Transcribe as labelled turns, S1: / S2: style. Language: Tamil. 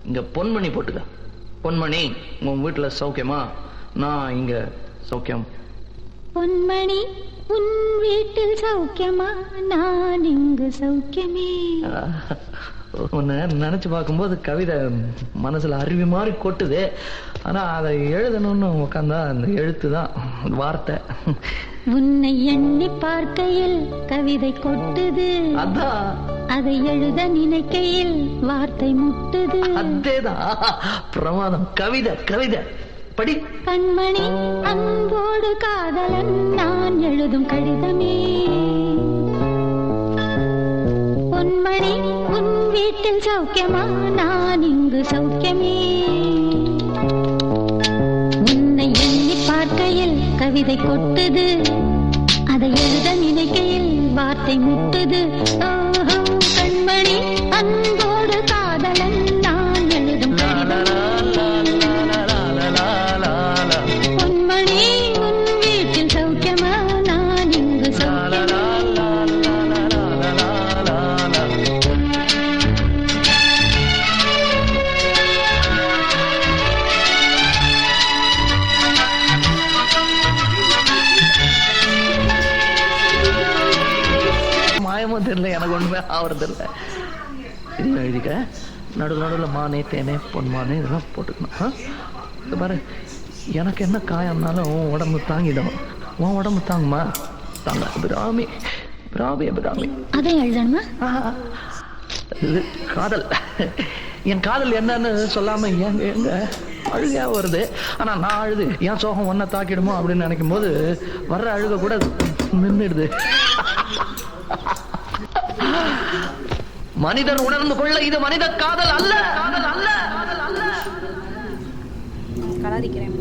S1: இங்க பொன்மணி போட்டுக்க. பொன்மணி, உன் வீட்டுல சௌக்கியமா? நான் இங்க சௌக்கியம்.
S2: பொன்மணி, உன் வீட்டில் சௌக்கியமா? நான் இங்கு சௌக்கியமே.
S1: உன்னை நினைச்சு பார்க்கும்போது கவிதை மனசுல அருவி மாதிரி கொட்டுது. ஆனா அதை எழுதணும்னு உட்காந்தா அந்த எழுத்து தான் வார்த்தை.
S2: உன்னை எண்ணி பார்க்கையில் கவிதை கொட்டுது,
S1: அதான்.
S2: அதை எழுத நினைக்கையில் வார்த்தை முட்டுது.
S1: அதேதான் பிரமாதம். கவிதை கவிதை படி.
S2: கண்மணி, அன்போடு காதலன் நான் எழுதும் கடிதமே. பொன்மணி, உன் வீட்டில் சௌக்கியமா? நான் இங்கு சௌக்கியமே. உன்னை எண்ணி பார்க்கையில் கவிதை கொட்டுது, அதை எழுத நினைக்கையில் வார்த்தை முட்டுது. ஓஹோ, கண்மணி, அன்போடு காதலன் நான் எழுதும் பொன்மணி, உன் வீட்டில் சௌக்கியமா? நான் இங்கு சௌக்கியமா.
S1: மாயமும் தெரியல, எனக்கு ஒண்ணுமே ஆவறது இல்லை. இதையும் எழுதிக்க. நடுவில் மானே தேனே பொன்மானே இதெல்லாம் போட்டுக்கணும். இது பாரு, எனக்கு என்ன காயம்னாலும் உன் உடம்பு தாங்கிடும். உன் உடம்பு தாங்குமா? தாங்க. பிராமி பிராமி பிராமி.
S2: அதை எழுதணுமா?
S1: இது காதல். என் காதல் என்னன்னு சொல்லாம எங்க எங்க அழுகையா வருது. ஆனா நான் அழுது என் சோகம் ஒன்ன தாக்கிடுமோ அப்படின்னு நினைக்கும் போது வர்ற அழுக கூட நின்றுடுது. மனிதன் உணர்ந்து கொள்ள இது மனித காதல் அல்ல. காதல் அல்ல.
S3: கலாதிக்கிறேன்.